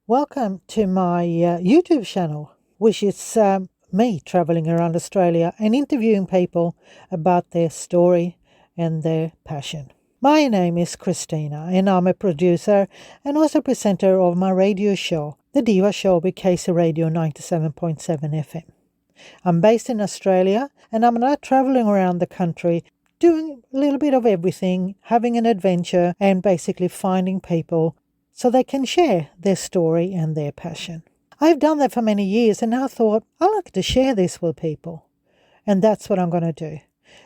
Welcome to my YouTube channel, which is me traveling around Australia and interviewing people about their story and their passion. My name is Christina, and I'm a producer and also presenter of my radio show, The Diva Show with KC Radio 97.7 FM. I'm based in Australia, and I'm now traveling around the country doing a little bit of everything, having an adventure, and basically finding people so they can share their story and their passion. I've done that for many years, and I thought I'd like to share this with people. And that's what I'm going to do.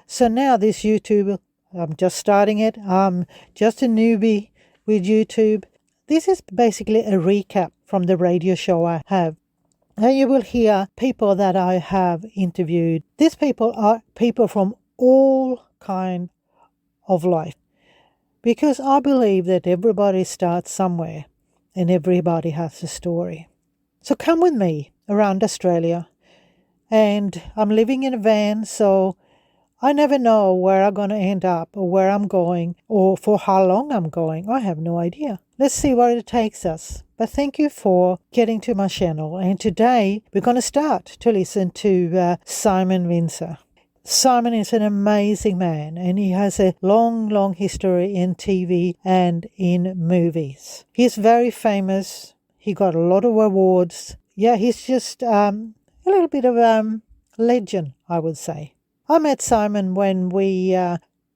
So now this YouTube, I'm just starting it. I'm just a newbie with YouTube. This is basically a recap from the radio show I have. And you will hear people that I have interviewed. These people are people from all kinds of life. Because I believe that everybody starts somewhere and everybody has a story. So come with me around Australia. And I'm living in a van, so I never know where I'm going to end up or where I'm going or for how long I'm going. I have no idea. Let's see where it takes us. But thank you for getting to my channel. And today we're going to start to listen to Simon Wincer. Simon is an amazing man, and he has a long history in TV and in movies. He's very famous. He got a lot of awards. Yeah, he's just a little bit of a legend, I would say. I met Simon when we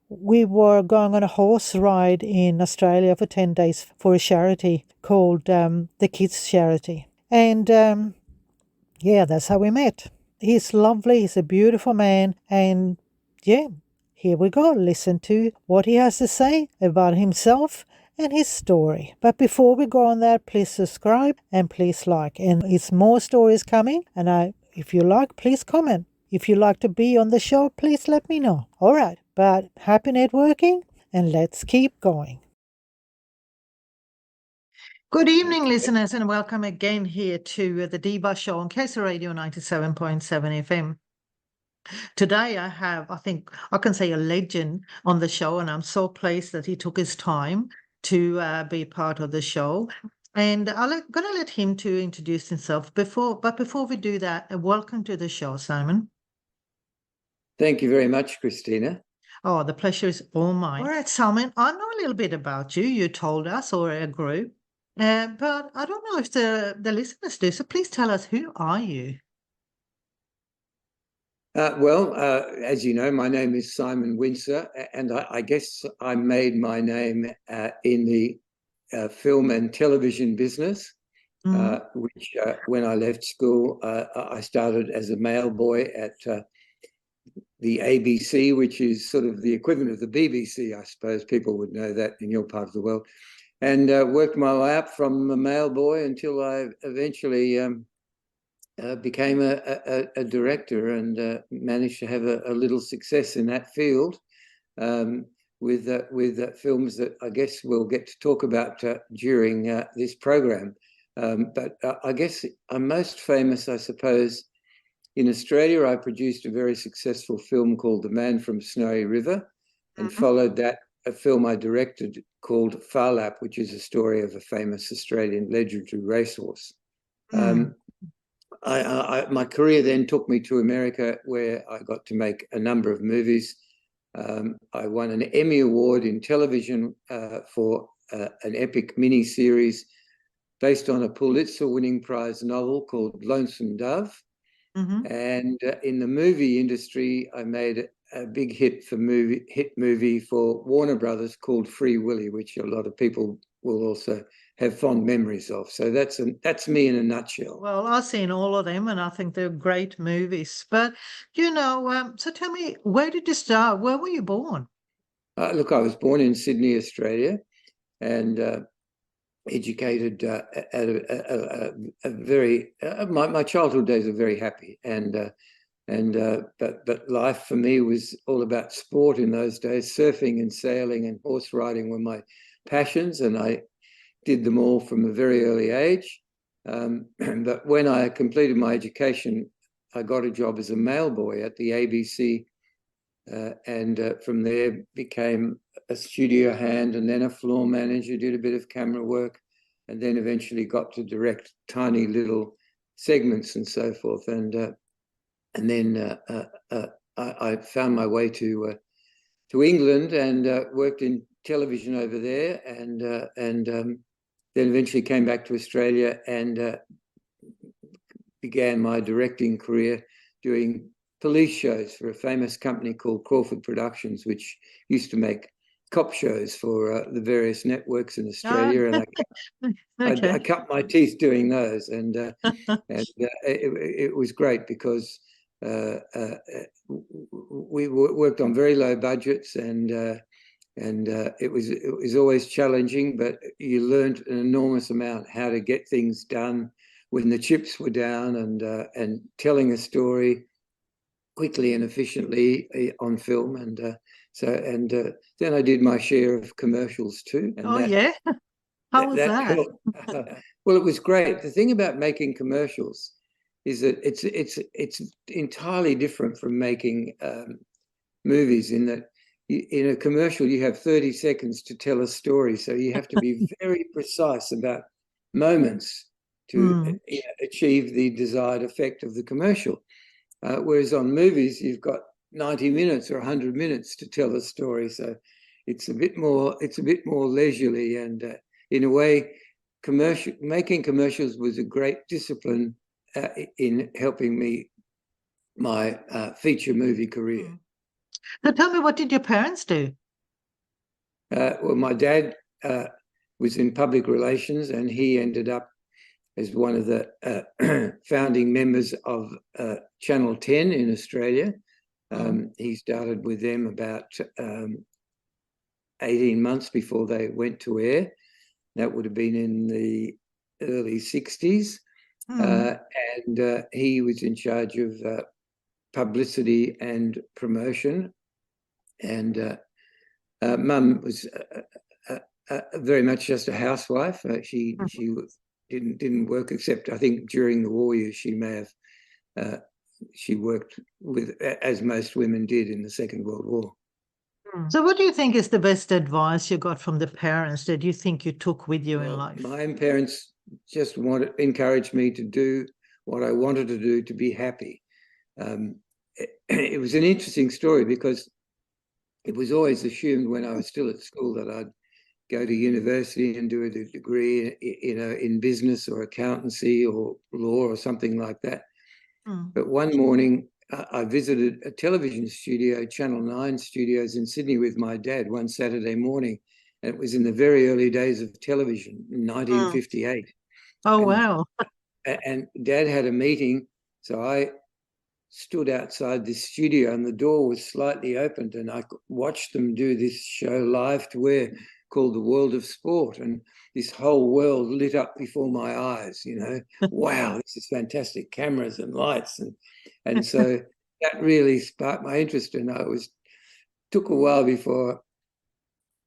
were going on a horse ride in Australia for 10 days for a charity called the Kids Charity. And yeah, that's how we met. He's lovely, he's a beautiful man, and yeah, here we go. Listen to what he has to say about himself and his story. But before we go on that, please subscribe and please like. And it's more stories coming, and if you like, please comment. If you like to be on the show, please let me know. All right, but happy networking, and let's keep going. Good evening, listeners, and welcome again here to the Diva Show on KC Radio 97.7 FM. Today I think I can say a legend on the show, and I'm so pleased that he took his time to be part of the show. And I'm going to let him to introduce himself. But before we do that, welcome to the show, Simon. Thank you very much, Christina. Oh, the pleasure is all mine. All right, Simon, I know a little bit about you. You told us, or a group. But I don't know if the listeners do, so please tell us, who are you? As you know, my name is Simon Wincer, and I guess I made my name in the film and television business, which when I left school, I started as a mail boy at the ABC, which is sort of the equivalent of the BBC, I suppose. People would know that in your part of the world. And worked my way up from a mail boy until I eventually became a director and managed to have a little success in that field with films that I guess we'll get to talk about during this program. But I guess I'm most famous, I suppose, in Australia. I produced a very successful film called The Man from Snowy River, and followed that a film I directed called Far Lap, which is a story of a famous Australian legendary racehorse. My career then took me to America, where I got to make a number of movies. I won an Emmy Award in television for an epic mini-series based on a Pulitzer-winning prize novel called Lonesome Dove. And in the movie industry, I made a big hit movie for Warner Brothers called Free Willie, which a lot of people will also have fond memories of. So that's me in a nutshell. Well, I've seen all of them, and I think they're great movies. But so tell me, where did you start? Where were you born? Look, I was born in Sydney, Australia, and educated at a very. My childhood days are very happy, but life for me was all about sport in those days. Surfing and sailing and horse riding were my passions, and I did them all from a very early age. But when I completed my education, I got a job as a mail boy at the ABC, and from there became a studio hand and then a floor manager, did a bit of camera work, and then eventually got to direct tiny little segments and so forth. And then I found my way to England and worked in television over there, and then eventually came back to Australia and began my directing career doing police shows for a famous company called Crawford Productions, which used to make cop shows for the various networks in Australia. And I cut my teeth doing those, and it was great because we worked on very low budgets, and it was always challenging, but you learned an enormous amount how to get things done when the chips were down, and telling a story quickly and efficiently on film. And then I did my share of commercials too. And how was that? Well, it was great. The thing about making commercials is that it's entirely different from making movies, in that in a commercial you have 30 seconds to tell a story, so you have to be very precise about moments to achieve the desired effect of the commercial. Whereas on movies, you've got 90 minutes or 100 minutes to tell a story, so it's a bit more leisurely. And in a way, making commercials was a great discipline in helping me my feature movie career. So tell me, what did your parents do? Well, my dad was in public relations, and he ended up as one of the founding members of Channel 10 in Australia. He started with them about 18 months before they went to air. That would have been in the early 60s. And he was in charge of publicity and promotion. And Mum was very much just a housewife. She didn't work, except I think during the war years she may have she worked with, as most women did in the Second World War. So what do you think is the best advice you got from the parents that you think you took with you in life? My parents just encouraged me to do what I wanted to do, to be happy. It was an interesting story because it was always assumed when I was still at school that I'd go to university and do a degree, in business or accountancy or law or something like that. But one morning I visited a television studio, Channel 9 studios in Sydney, with my dad one Saturday morning. And it was in the very early days of television in 1958. Wow. And Dad had a meeting, so I stood outside this studio and the door was slightly opened, and I watched them do this show live to air called The World of Sport, and this whole world lit up before my eyes. Wow, this is fantastic, cameras and lights, and so that really sparked my interest. And took a while before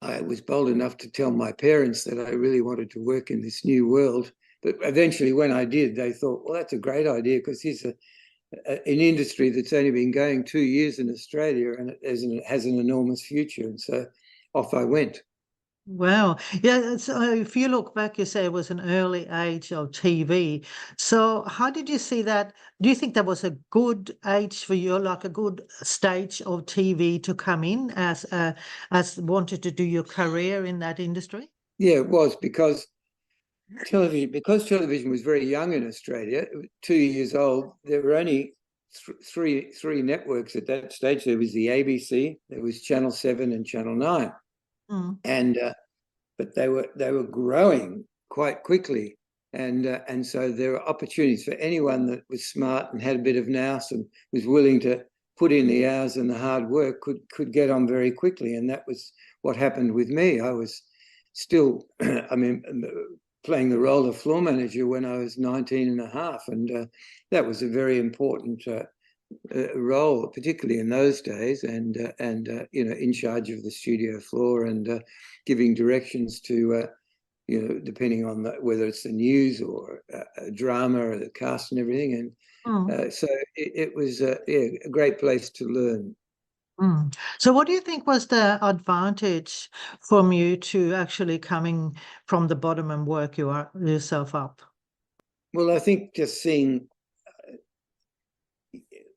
I was bold enough to tell my parents that I really wanted to work in this new world. But eventually, when I did, they thought, well, that's a great idea, because here's an industry that's only been going 2 years in Australia, and it has an enormous future. And so off I went. Wow. Yeah. So if you look back, you say it was an early age of TV. So how did you see that? Do you think that was a good age for you, like a good stage of TV to come in as wanted to do your career in that industry? Yeah, it was, because television was very young in Australia. It was 2 years old. There were only three networks at that stage. There was the ABC, there was Channel 7 and Channel 9. And but they were growing quite quickly, and so there were opportunities for anyone that was smart and had a bit of nous and was willing to put in the hours and the hard work could get on very quickly. And that was what happened with me. I was still, playing the role of floor manager when I was 19 and a half, and that was a very important role, particularly in those days, and in charge of the studio floor and giving directions to depending on whether it's the news or a drama or the cast and everything. And so it was a great place to learn. Mm. So what do you think was the advantage from you to actually coming from the bottom and work yourself up? Well, I think just seeing,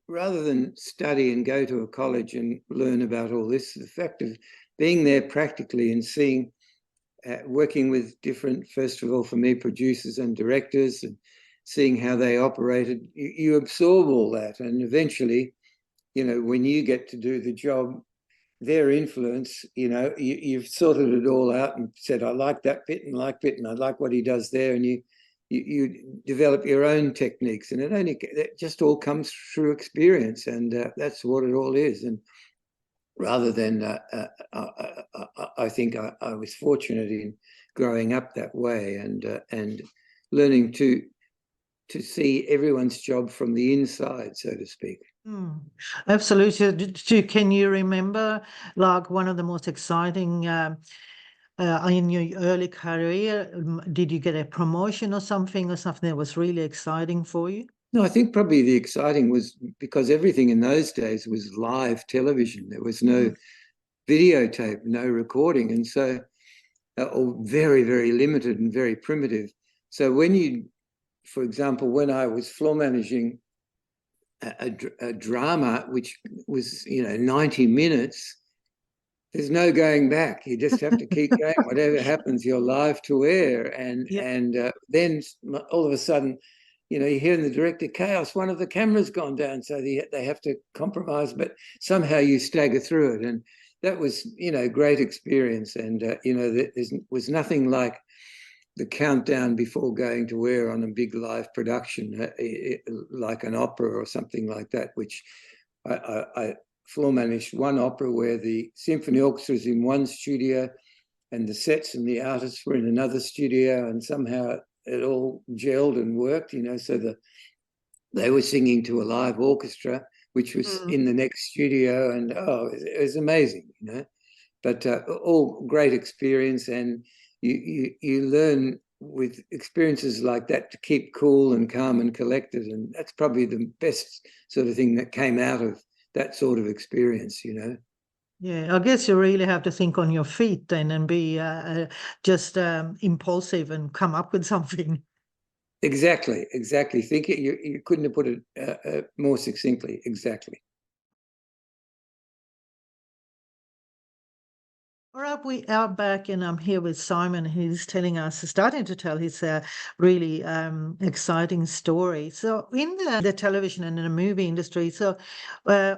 rather than study and go to a college and learn about all this, the fact of being there practically and seeing, working with different, first of all, for me, producers and directors, and seeing how they operated, you absorb all that. And eventually, when you get to do the job, their influence, you've sorted it all out and said, I like that bit and I like what he does there. And you develop your own techniques, and it just all comes through experience, and that's what it all is. And rather than, I think I was fortunate in growing up that way, and learning to see everyone's job from the inside, so to speak. Absolutely. Can you remember like one of the most exciting in your early career? Did you get a promotion or something that was really exciting for you? No, I think probably the exciting was because everything in those days was live television. There was no videotape, no recording, and so or very, very limited and very primitive. So for example, when I was floor managing a drama which was 90 minutes, there's no going back. You just have to keep going. Whatever happens, you're live to air. And then all of a sudden, you hear in the director, chaos, one of the cameras gone down, so they have to compromise, but somehow you stagger through it. And that was, great experience. And, there was nothing like the countdown before going to air on a big live production, like an opera or something like that, which I floor managed one opera where the symphony orchestra was in one studio and the sets and the artists were in another studio, and somehow it all gelled and worked, so they were singing to a live orchestra, which was in the next studio, and it was amazing, But all great experience, and you learn with experiences like that to keep cool and calm and collected, and that's probably the best sort of thing that came out of that sort of experience. Yeah, I guess you really have to think on your feet then and be just impulsive and come up with something. Exactly. Think it. You couldn't have put it more succinctly. Exactly. All right, we are back, and I'm here with Simon. He's starting to tell his really exciting story. So, in the television and in the movie industry, uh,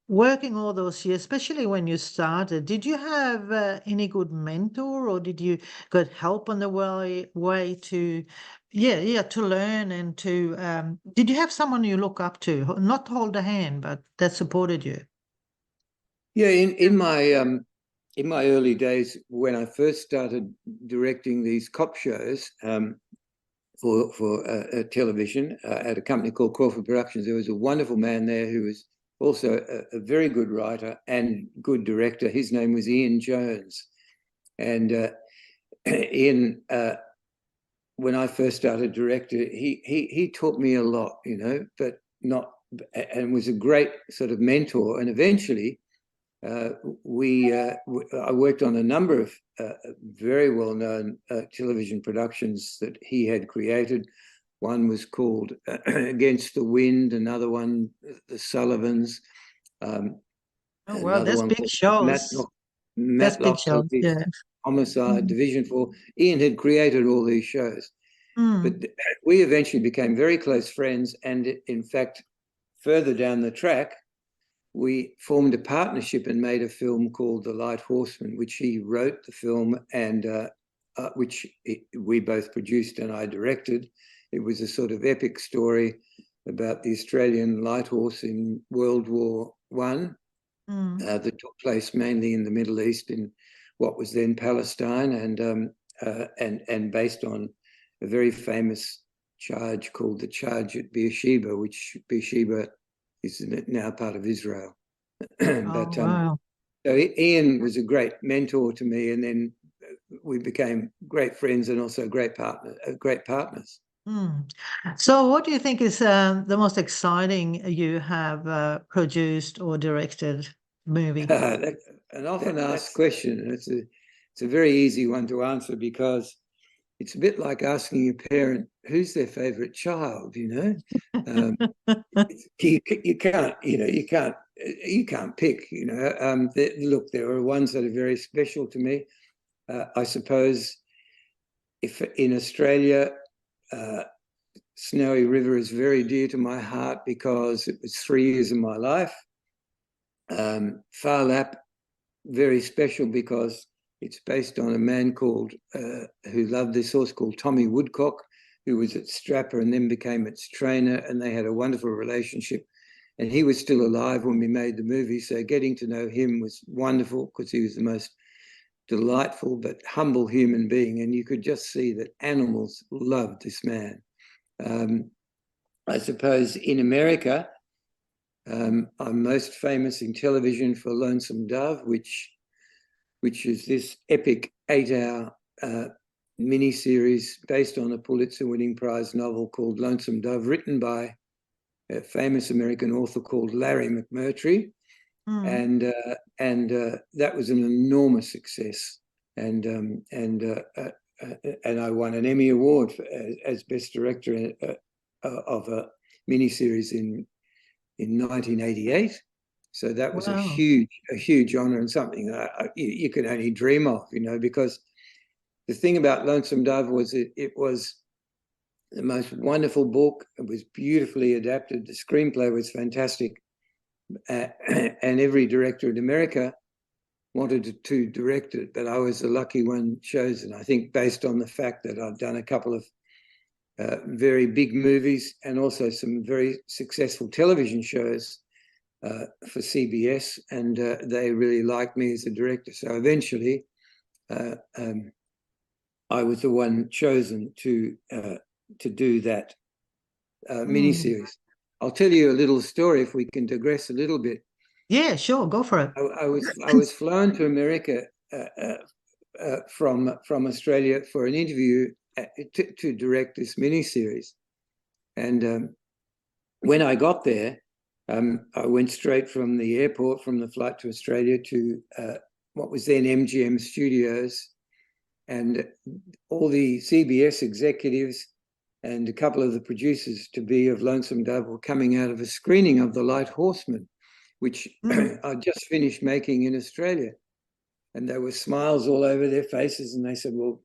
working all those years, especially when you started, did you have any good mentor, or did you get help on the way to, to learn and to? Did you have someone you look up to, not to hold a hand, but that supported you? Yeah. In my early days, when I first started directing these cop shows for television at a company called Crawford Productions, there was a wonderful man there who was also a very good writer and good director. His name was Ian Jones, and Ian, when I first started directing, he taught me a lot, but not, and was a great sort of mentor. And eventually, I worked on a number of very well-known television productions that he had created. One was called Against the Wind, another one, The Sullivans, Oh, wow, another that's one big called shows. That's big Matlock shows. Police, Yeah. Homicide, Mm. Division 4. Ian had created all these shows. But Mm. we eventually became very close friends. And in fact, further down the track, we formed a partnership and made a film called The Light Horseman, which he wrote the film, and which we both produced and I directed. It was a sort of epic story about the Australian light horse in World War I that took place mainly in the Middle East, in what was then Palestine, and based on a very famous charge called the Charge at Beersheba, which Beersheba is now part of Israel. Oh, But wow. so Ian was a great mentor to me, and then we became great friends and also great partners. Mm. So, what do you think is the most exciting you have produced or directed? movie? An often asked question, and it's a very easy one to answer, because it's a bit like asking a parent who's their favorite child. You can't pick. Look, there are ones that are very special to me. I suppose if in Australia, Snowy River is very dear to my heart because it was 3 years of my life. Far Lap, very special because it's based on a man called who loved this horse called Tommy Woodcock, who was its strapper and then became its trainer, and they had a wonderful relationship. And he was still alive when we made the movie, so getting to know him was wonderful because he was the most delightful but humble human being, and you could just see that animals loved this man. I suppose in America, I'm most famous in television for Lonesome Dove, which is this epic 8-hour miniseries based on a Pulitzer-winning prize novel called Lonesome Dove, written by a famous American author called Larry McMurtry. And that was an enormous success. And I won an Emmy Award as Best Director of a miniseries in 1988. So that was a huge honor, and something that you could only dream of, because the thing about Lonesome Dove was it was the most wonderful book. It was beautifully adapted. The screenplay was fantastic. And every director in America wanted to direct it, but I was the lucky one chosen, I think, based on the fact that I've done a couple of very big movies and also some very successful television shows for CBS, and they really liked me as a director. So eventually I was the one chosen to do that miniseries. I'll tell you a little story if we can digress a little bit. Yeah, sure, go for it. I was flown to America from Australia for an interview to direct this miniseries, and when I got there, I went straight from the airport, from the flight to Australia, to what was then MGM Studios, and all the CBS executives and a couple of the producers to be of Lonesome Dove were coming out of a screening of The Light Horseman, which I just finished making in Australia. And there were smiles all over their faces, and they said, well,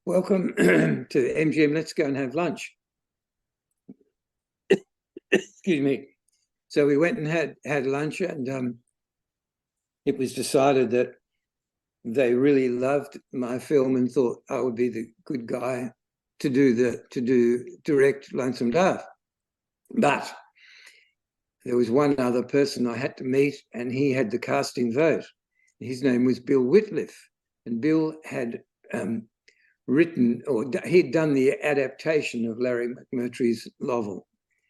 welcome to MGM, let's go and have lunch. Excuse me. So we went and had lunch, and it was decided that they really loved my film and thought I would be the good guy to direct Lonesome Dove. But there was one other person I had to meet, and he had the casting vote. His name was Bill Whitliff, and Bill had written, or he'd done the adaptation of Larry McMurtry's novel,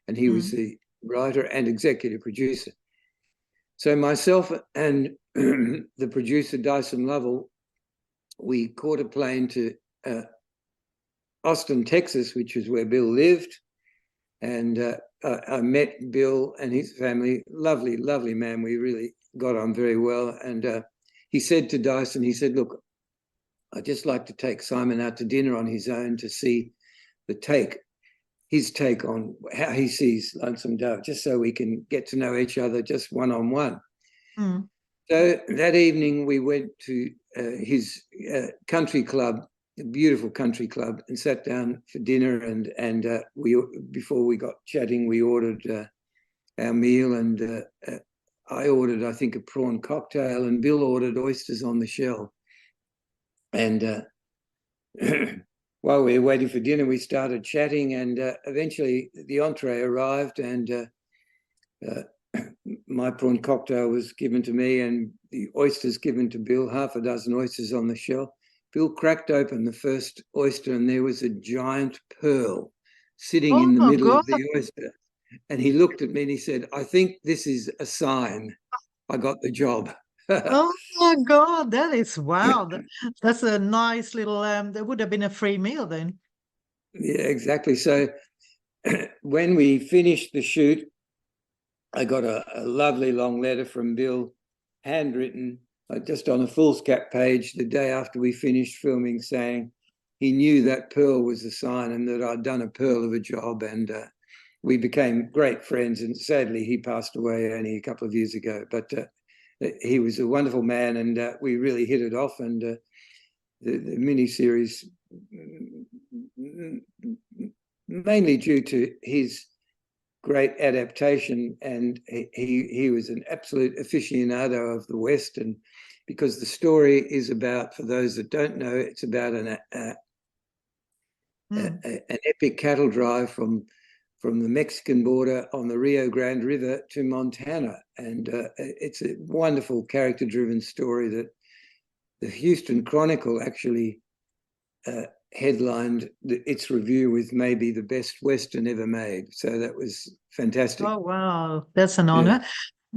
and he was the writer and executive producer. So myself and the producer, Dyson Lovell, we caught a plane to Austin, Texas, which is where Bill lived. And I met Bill and his family. Lovely, lovely man. We really got on very well. And he said to Dyson, he said, look, I'd just like to take Simon out to dinner on his own to see his take on how he sees Lonesome Dove, just so we can get to know each other just one-on-one. So that evening we went to his country club, a beautiful country club, and sat down for dinner. And we, before we got chatting, we ordered our meal, and I ordered, I think, a prawn cocktail, and Bill ordered oysters on the shell. And while we were waiting for dinner, we started chatting, and eventually the entree arrived, and my prawn cocktail was given to me and the oysters given to Bill, half a dozen oysters on the shell. Bill cracked open the first oyster, and there was a giant pearl sitting in the middle of the oyster. And he looked at me and he said, I think this is a sign I got the job. Oh my God, that is wow. That's a nice little, there would have been a free meal then. Yeah, exactly. So when we finished the shoot, I got a lovely long letter from Bill handwritten, just on a foolscap page the day after we finished filming, saying he knew that Pearl was a sign and that I'd done a pearl of a job. And we became great friends. And sadly, he passed away only a couple of years ago. But he was a wonderful man, and we really hit it off. And the miniseries, mainly due to his great adaptation, and he was an absolute aficionado of the West, and because the story is about, for those that don't know, it's about an epic cattle drive from the Mexican border on the Rio Grande River to Montana, and it's a wonderful character-driven story that the Houston Chronicle actually headlined its review with maybe the best Western ever made. So that was fantastic. Oh, wow. That's an honor.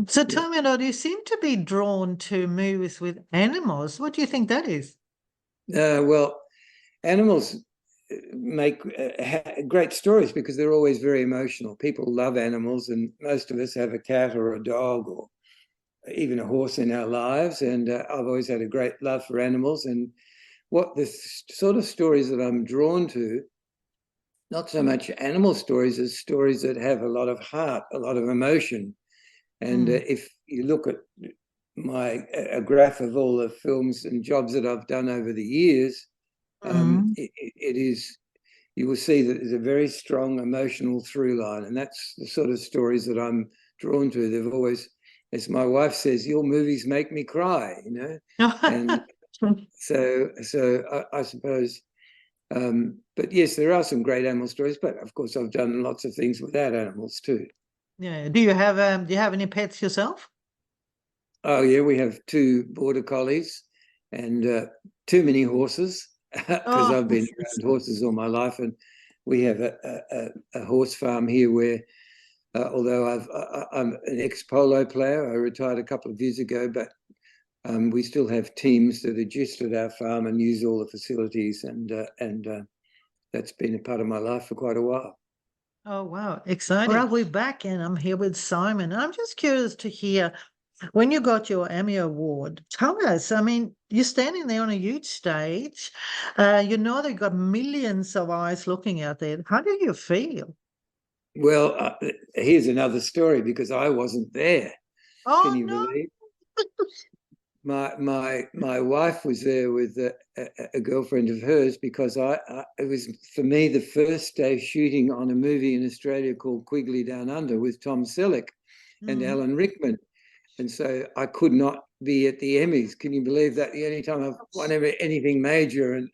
So tell me, you seem to be drawn to movies with animals. What do you think that is? Well, animals make great stories because they're always very emotional. People love animals, and most of us have a cat or a dog or even a horse in our lives. And I've always had a great love for animals. And what the sort of stories that I'm drawn to, not so much animal stories as stories that have a lot of heart, a lot of emotion. And if you look at a graph of all the films and jobs that I've done over the years, it is, you will see that there's a very strong emotional through line. And that's the sort of stories that I'm drawn to. They've always, as my wife says, your movies make me cry, you know. And so I suppose, but yes, there are some great animal stories, but of course I've done lots of things without animals too. Yeah. Do you have any pets yourself? Oh yeah, we have 2 border collies and too many horses, because I've been around horses all my life, and we have a horse farm here where, although I'm an ex-polo player, I retired a couple of years ago, but we still have teams that are just at our farm and use all the facilities, and that's been a part of my life for quite a while. Oh, wow. Exciting. All right, we're back, and I'm here with Simon. I'm just curious to hear, when you got your Emmy Award, tell us, I mean, you're standing there on a huge stage. You know they've got millions of eyes looking out there. How do you feel? Well, here's another story, because I wasn't there. Oh, Can you no. believe? My wife was there with a girlfriend of hers, because it was, for me, the first day shooting on a movie in Australia called Quigley Down Under with Tom Selleck and Alan Rickman, and so I could not be at the Emmys. Can you believe that? The only time I've won anything major, and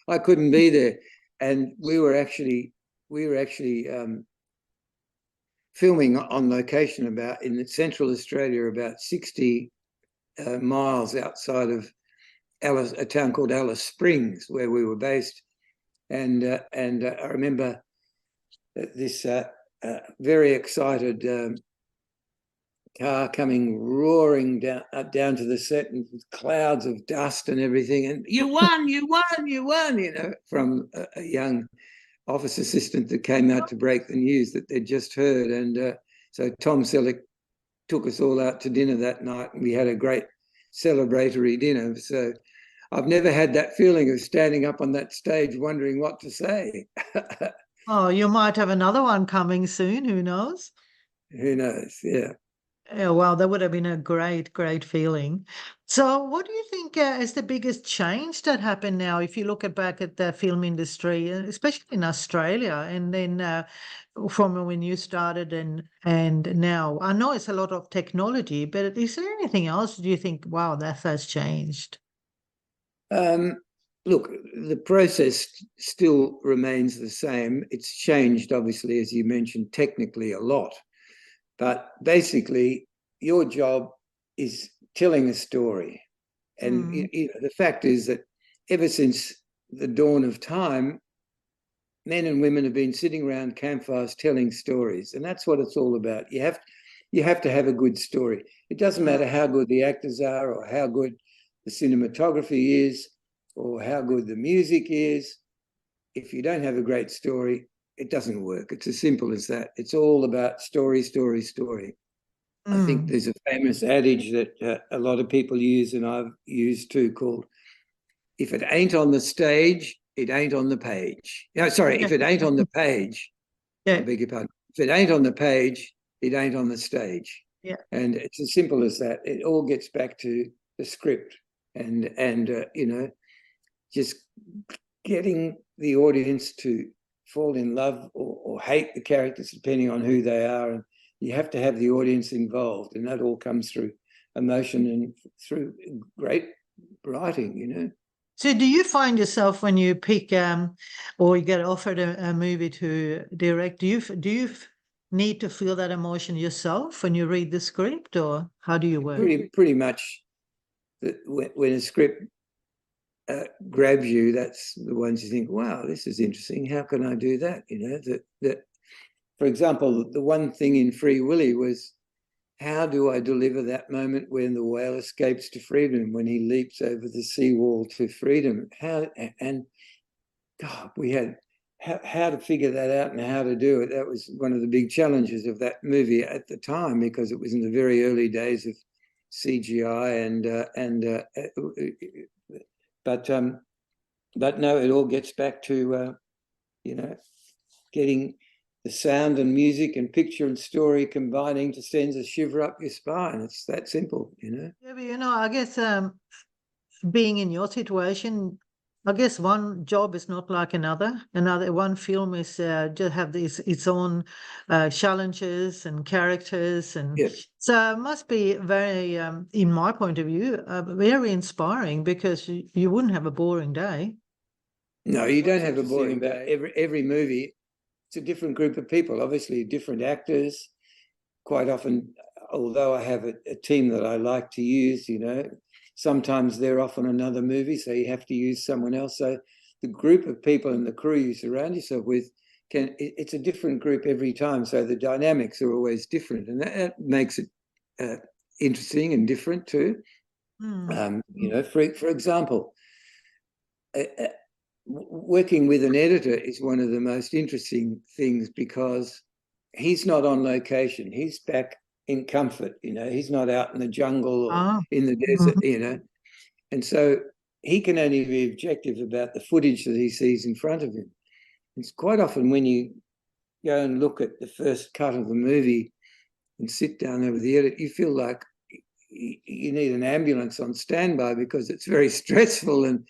I couldn't be there. And we were actually filming on location in Central Australia, about 60 miles outside of a town called Alice Springs, where we were based. And I remember this very excited car coming roaring down to the set, and with clouds of dust and everything. And you won, you won, you won, you know, from a young office assistant that came out to break the news that they'd just heard. And so Tom Selleck took us all out to dinner that night, and we had a great celebratory dinner. So I've never had that feeling of standing up on that stage wondering what to say. Oh, you might have another one coming soon. Who knows? Who knows? Yeah. Yeah, wow, that would have been a great, great feeling. So, what do you think is the biggest change that happened now? If you look back at the film industry, especially in Australia, and then from when you started and now, I know it's a lot of technology, but is there anything else? Do you think, wow, that has changed? Look, the process still remains the same. It's changed, obviously, as you mentioned, technically a lot. But basically, your job is telling a story. And the fact is that ever since the dawn of time, men and women have been sitting around campfires telling stories. And that's what it's all about. You have to have a good story. It doesn't matter how good the actors are, or how good the cinematography is, or how good the music is. If you don't have a great story, it doesn't work. It's as simple as that. It's all about story, story, story. I think there's a famous adage that a lot of people use, and I've used too, called, if it ain't on the stage, it ain't on the page. No, sorry, if it ain't on the page, I beg your pardon. If it ain't on the page, it ain't on the stage. Yeah. And it's as simple as that. It all gets back to the script and just getting the audience to fall in love or hate the characters depending on who they are. And you have to have the audience involved, and that all comes through emotion and through great writing. So do you find yourself when you pick or you get offered a movie to direct, do you need to feel that emotion yourself when you read the script, or how do you work? Pretty much when a script grabs you, that's the ones you think, wow, this is interesting. How can I do that? That for example, the one thing in Free Willy was, how do I deliver that moment when the whale escapes to freedom, when he leaps over the seawall to freedom? We had how to figure that out and how to do it. That was one of the big challenges of that movie at the time, because it was in the very early days of CGI but no, it all gets back to getting the sound and music and picture and story combining to send a shiver up your spine. It's that simple. Yeah, but I guess being in your situation, I guess one job is not like another. One film is just have its own challenges and characters, and so it must be very, in my point of view, very inspiring, because you wouldn't have a boring day. No, you don't have a boring day. Every movie, it's a different group of people, obviously different actors. Quite often, although I have a team that I like to use, sometimes they're off on another movie, so you have to use someone else. So the group of people and the crew you surround yourself with, it's a different group every time. So the dynamics are always different, and that makes it interesting and different too. For example, working with an editor is one of the most interesting things, because he's not on location. He's back in comfort, he's not out in the jungle or in the desert, and so he can only be objective about the footage that he sees in front of him. It's quite often when you go and look at the first cut of the movie and sit down over the edit, you feel like you need an ambulance on standby, because it's very stressful and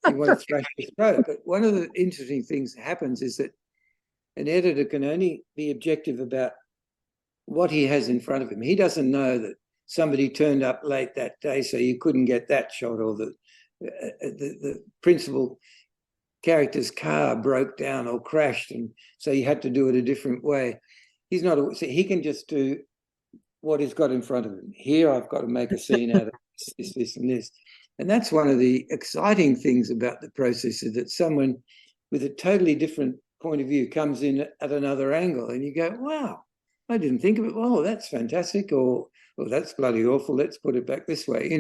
you want to thrash your throat. But one of the interesting things that happens is that an editor can only be objective about what he has in front of him. He doesn't know that somebody turned up late that day, so you couldn't get that shot, or the principal character's car broke down or crashed, and so you had to do it a different way. He's not. So he can just do what he's got in front of him. Here, I've got to make a scene out of this, and this. And that's one of the exciting things about the process, is that someone with a totally different point of view comes in at another angle, and you go, wow, I didn't think of it. Oh, that's fantastic. Or that's bloody awful. Let's put it back this way,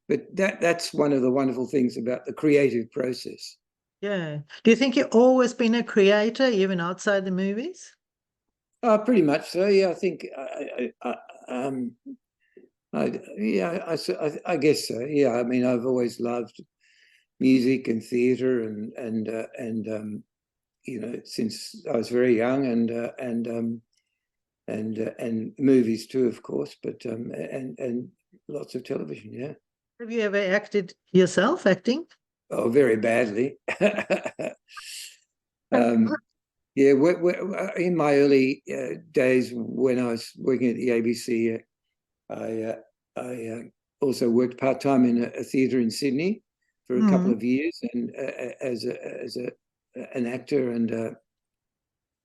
But that's one of the wonderful things about the creative process. Yeah. Do you think you've always been a creator, even outside the movies? Pretty much so. Yeah, I think I guess so. Yeah, I mean, I've always loved music and theatre and since I was very young, and movies too, of course, but and lots of television. Yeah. Have you ever acted yourself, acting? Oh, very badly. Yeah, in my early days when I was working at the ABC, I also worked part-time in a theatre in Sydney for a couple of years, and as an actor, and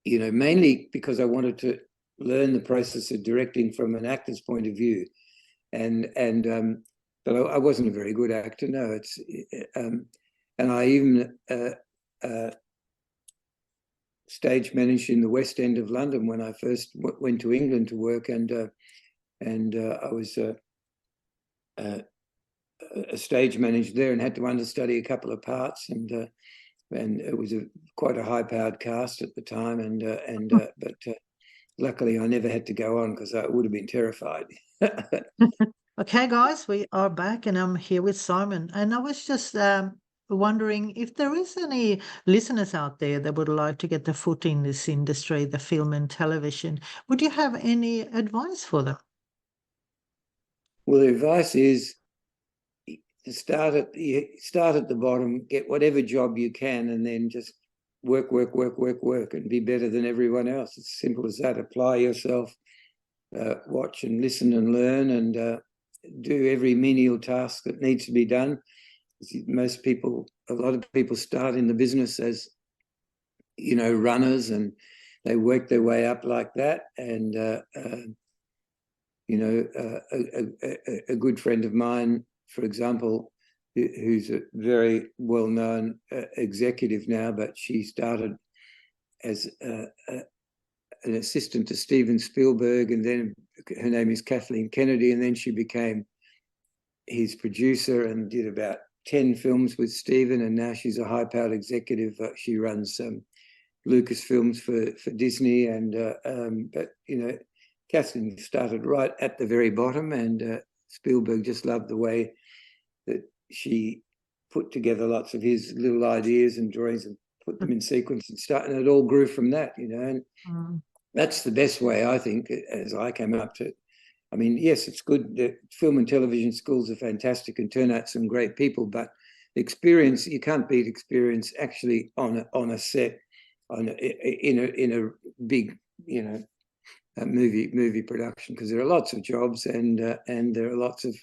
mainly because I wanted to learn the process of directing from an actor's point of view, but I wasn't a very good actor. No, and I even stage managed in the West End of London when I first went to England to work, and I was a stage manager there, and had to understudy a couple of parts, and it was quite a high-powered cast at the time, but luckily I never had to go on because I would have been terrified. Okay, guys, we are back, and I'm here with Simon. And I was just wondering if there is any listeners out there that would like to get their foot in this industry, the film and television. Would you have any advice for them? Well, the advice is to start at the bottom, get whatever job you can, and then just work, and be better than everyone else. It's simple as that. Apply yourself, watch and listen and learn, and do every menial task that needs to be done. A lot of people start in the business as, runners, and they work their way up like that. And a good friend of mine, for example, who's a very well-known executive now, but she started as an assistant to Steven Spielberg, and then her name is Kathleen Kennedy, and then she became his producer and did about 10 films with Steven, and now she's a high-powered executive. She runs Lucasfilms for Disney, and but Kathleen started right at the very bottom, and Spielberg just loved the way that she put together lots of his little ideas and drawings and put them in sequence and it all grew from that, and that's the best way, I think, as I came up to. I mean, yes, it's good that film and television schools are fantastic and turn out some great people, but experience, you can't beat experience actually on a set, in a big, movie production, because there are lots of jobs, and there are lots of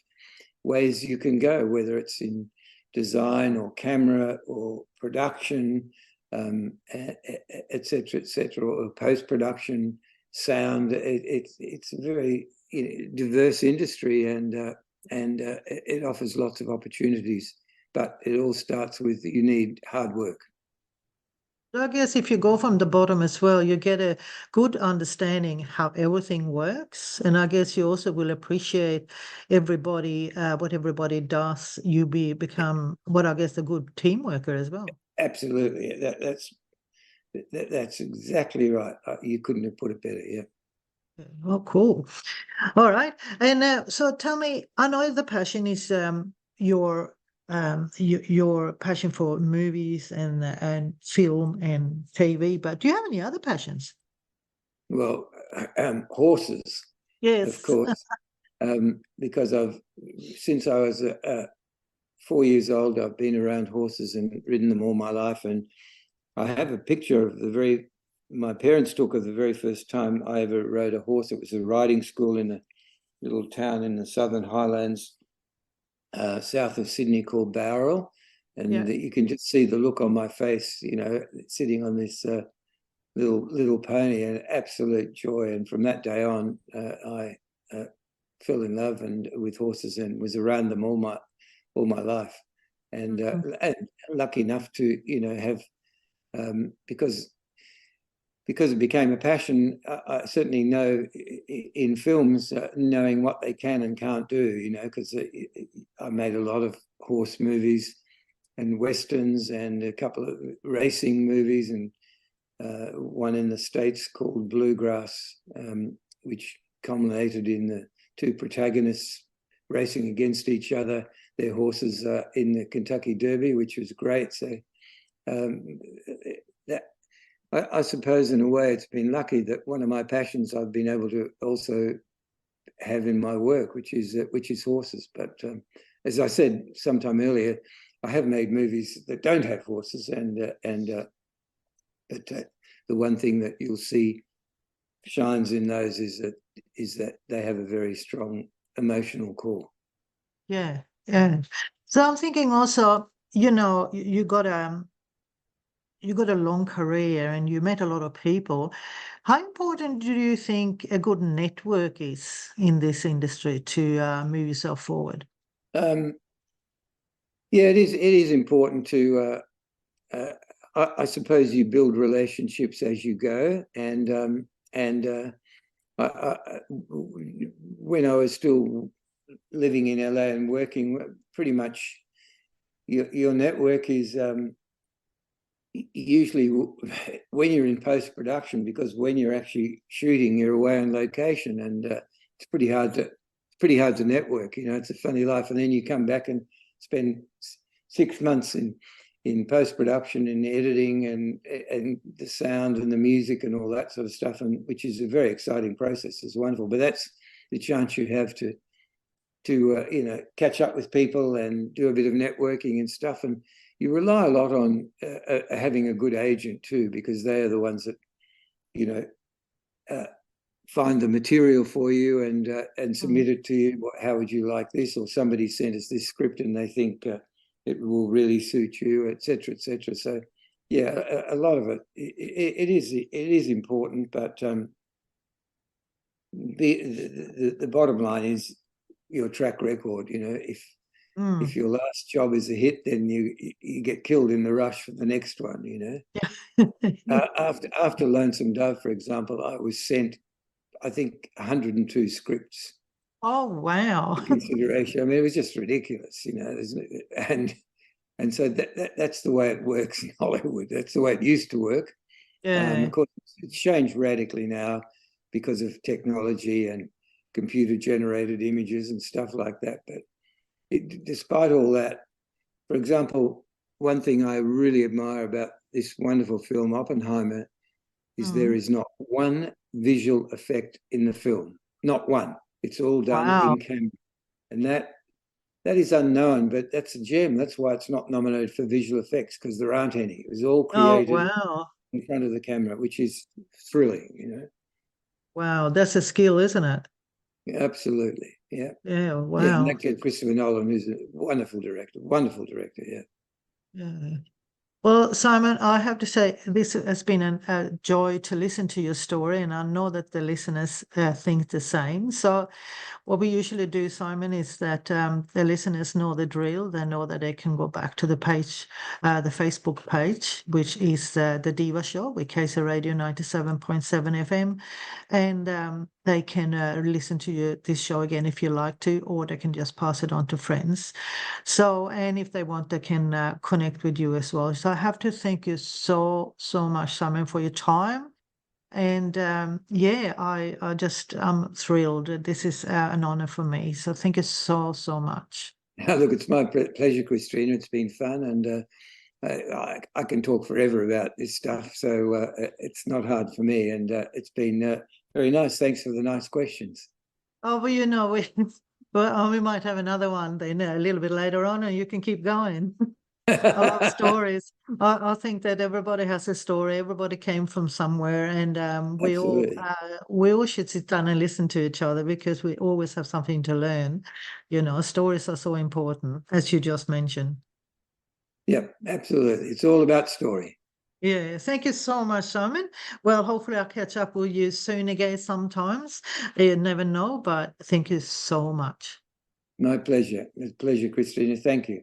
ways you can go, whether it's in design or camera or production, et cetera, or post-production, sound. It's a very diverse industry, and it offers lots of opportunities, but it all starts with you need hard work. So I guess if you go from the bottom as well, you get a good understanding how everything works. And I guess you also will appreciate everybody, what everybody does. You become what I guess a good team worker as well. Absolutely. That's exactly right. You couldn't have put it better. Yeah. Oh, cool. All right. And so tell me, I know the passion is your passion for movies and film and TV, but do you have any other passions? Well, horses, Yes. of course, because since I was 4 years old, I've been around horses and ridden them all my life, and I have a picture of my parents took of the very first time I ever rode a horse. It was a riding school in a little town in the Southern Highlands, south of Sydney, called Bowral. And you can just see the look on my face, sitting on this little pony, an absolute joy. And from that day on, I fell in love with horses and was around them all my life. And, and lucky enough to, have, because it became a passion, I certainly know in films, knowing what they can and can't do, because I made a lot of horse movies and westerns and a couple of racing movies, and one in the States called Bluegrass, which culminated in the two protagonists racing against each other, their horses in the Kentucky Derby, which was great. So I suppose in a way it's been lucky that one of my passions I've been able to also have in my work, which is horses. But as I said sometime earlier, I have made movies that don't have horses, but the one thing that you'll see shines in those is that they have a very strong emotional core. Yeah. So I'm thinking also, you got a long career and you met a lot of people. How important do you think a good network is in this industry to move yourself forward? Yeah, it is important to. I suppose you build relationships as you go, and when I was still living in LA and working, pretty much your network is usually when you're in post-production, because when you're actually shooting, you're away on location, and it's pretty hard to network. It's a funny life. And then you come back and spend 6 months in post-production and editing and the sound and the music and all that sort of stuff, and which is a very exciting process. It's wonderful. But that's the chance you have to catch up with people and do a bit of networking and stuff. And you rely a lot on having a good agent too, because they are the ones that find the material for you and submit it to you. How would you like this? Or somebody sent us this script and they think it will really suit you, etc., etc. So yeah, a lot of it is important, but the bottom line is your track record. If your last job is a hit, then you get killed in the rush for the next one. After Lonesome Dove, for example, I was sent, I think, 102 scripts. Oh wow! Consideration. I mean, it was just ridiculous, and so that's the way it works in Hollywood. That's the way it used to work. Yeah. Of course, it's changed radically now because of technology and computer-generated images and stuff like that. But despite all that, for example, one thing I really admire about this wonderful film, Oppenheimer, is there is not one visual effect in the film. Not one. It's all done in camera. And that is unknown, but that's a gem. That's why it's not nominated for visual effects, because there aren't any. It was all created in front of the camera, which is thrilling, Wow, that's a skill, isn't it? Yeah, absolutely. Yeah. Yeah, wow. Yeah, and that kid, Christopher Nolan, who's a wonderful director, yeah. Yeah. Well, Simon, I have to say this has been a joy to listen to your story, and I know that the listeners think the same. So what we usually do, Simon, is that the listeners know the drill. They know that they can go back to the page, the Facebook page, which is the Diva Show with KC Radio 97.7 FM. And they can listen to this show again if you like to, or they can just pass it on to friends. So, and if they want, they can connect with you as well. So I have to thank you so much, Simon, for your time. And I'm thrilled. This is an honor for me. So thank you so much. Look, it's my pleasure, Christina. It's been fun, and I can talk forever about this stuff. So it's not hard for me, and it's been very nice. Thanks for the nice questions. Oh, well, we might have another one then a little bit later on, and you can keep going. I love stories. I think that everybody has a story. Everybody came from somewhere, and we all should sit down and listen to each other, because we always have something to learn. Stories are so important, as you just mentioned. Yeah, absolutely. It's all about story. Yeah, thank you so much, Simon. Well, hopefully I'll catch up with you soon again sometimes. You never know, but thank you so much. My pleasure. It's a pleasure, Christina. Thank you.